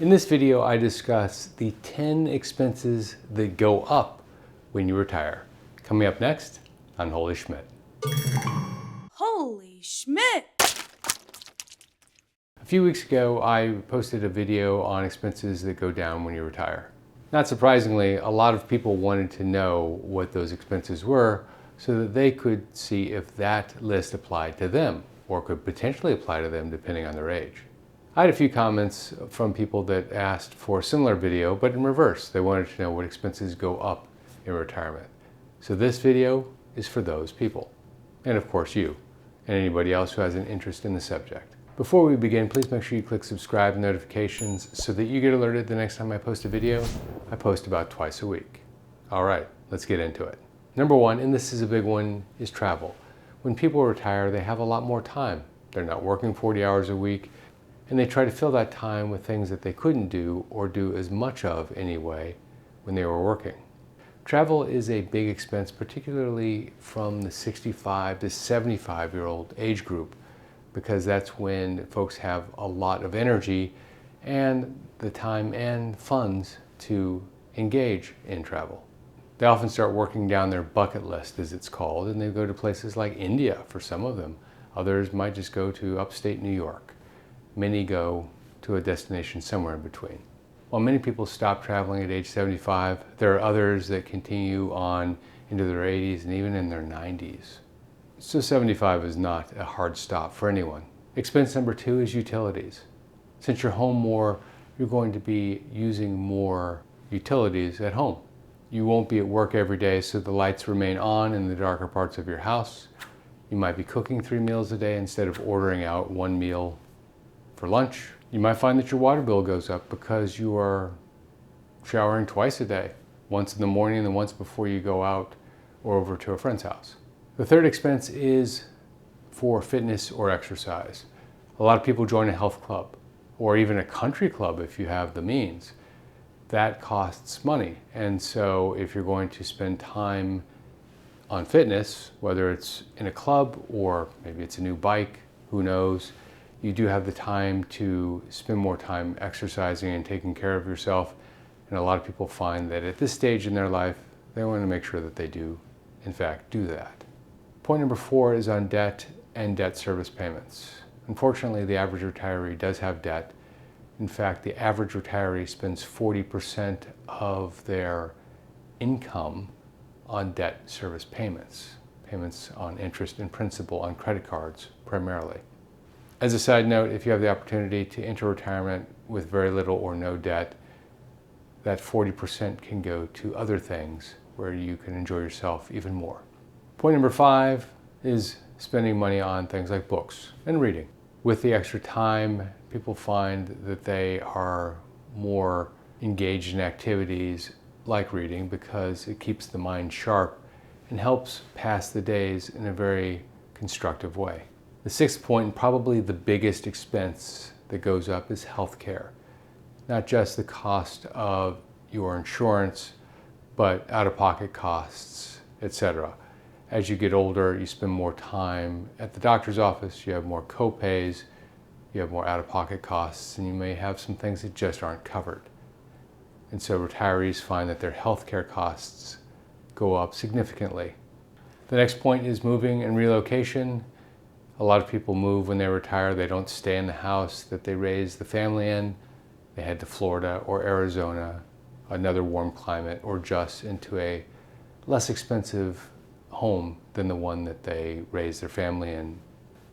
In this video, I discuss the 10 expenses that go up when you retire. Coming up next on Holy Schmidt. Holy Schmidt! A few weeks ago, I posted a video on expenses that go down when you retire. Not surprisingly, a lot of people wanted to know what those expenses were so that they could see if that list applied to them or could potentially apply to them depending on their age. I had a few comments from people that asked for a similar video, but in reverse. They wanted to know what expenses go up in retirement. So this video is for those people. And of course you, and anybody else who has an interest in the subject. Before we begin, please make sure you click subscribe and notifications so that you get alerted the next time I post a video. I post about twice a week. All right, let's get into it. Number one, and this is a big one, is travel. When people retire, they have a lot more time. They're not working 40 hours a week, and they try to fill that time with things that they couldn't do or do as much of anyway when they were working. Travel is a big expense, particularly from the 65 to 75-year-old age group, because that's when folks have a lot of energy and the time and funds to engage in travel. They often start working down their bucket list, as it's called, and they go to places like India for some of them. Others might just go to upstate New York. Many go to a destination somewhere in between. While many people stop traveling at age 75, there are others that continue on into their 80s and even in their 90s. So 75 is not a hard stop for anyone. Expense number two is utilities. Since you're home more, you're going to be using more utilities at home. You won't be at work every day, so the lights remain on in the darker parts of your house. You might be cooking 3 meals a day instead of ordering out 1 meal for lunch. You might find that your water bill goes up because you are showering twice a day, once in the morning and then once before you go out or over to a friend's house. The third expense is for fitness or exercise. A lot of people join a health club or even a country club if you have the means. That costs money. And so if you're going to spend time on fitness, whether it's in a club or maybe it's a new bike, who knows, you do have the time to spend more time exercising and taking care of yourself. And a lot of people find that at this stage in their life, they want to make sure that they do, in fact, do that. Point number four is on debt and debt service payments. Unfortunately, the average retiree does have debt. In fact, the average retiree spends 40% of their income on debt service payments, payments on interest and principal on credit cards primarily. As a side note, if you have the opportunity to enter retirement with very little or no debt, that 40% can go to other things where you can enjoy yourself even more. Point number five is spending money on things like books and reading. With the extra time, people find that they are more engaged in activities like reading because it keeps the mind sharp and helps pass the days in a very constructive way. The sixth point, and probably the biggest expense that goes up, is healthcare. Not just the cost of your insurance, but out-of-pocket costs, etc. As you get older, you spend more time at the doctor's office, you have more co-pays, you have more out-of-pocket costs, and you may have some things that just aren't covered. And so retirees find that their healthcare costs go up significantly. The next point is moving and relocation. A lot of people move when they retire. They don't stay in the house that they raised the family in. They head to Florida or Arizona, another warm climate, or just into a less expensive home than the one that they raised their family in.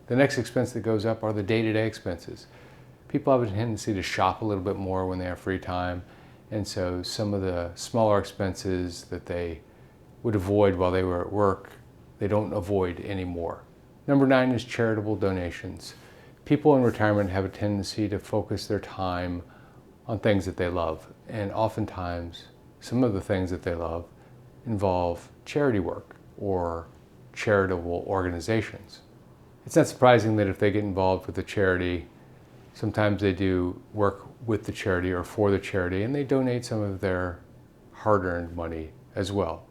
The next expense that goes up are the day-to-day expenses. People have a tendency to shop a little bit more when they have free time, and so some of the smaller expenses that they would avoid while they were at work, they don't avoid anymore. Number 9 is charitable donations. People in retirement have a tendency to focus their time on things that they love, and oftentimes some of the things that they love involve charity work or charitable organizations. It's not surprising that if they get involved with a charity, sometimes they do work with the charity or for the charity, and they donate some of their hard-earned money as well.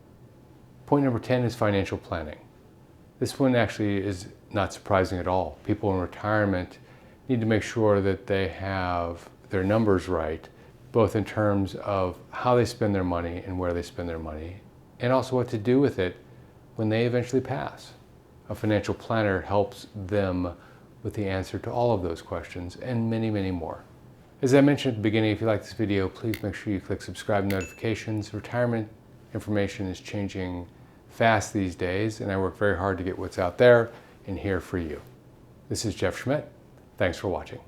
Point number 10 is financial planning. This one actually is not surprising at all. People in retirement need to make sure that they have their numbers right, both in terms of how they spend their money and where they spend their money, and also what to do with it when they eventually pass. A financial planner helps them with the answer to all of those questions and many, many more. As I mentioned at the beginning, if you like this video, please make sure you click subscribe notifications. Retirement information is changing fast these days, and I work very hard to get what's out there and here for you. This is Jeff Schmidt. Thanks for watching.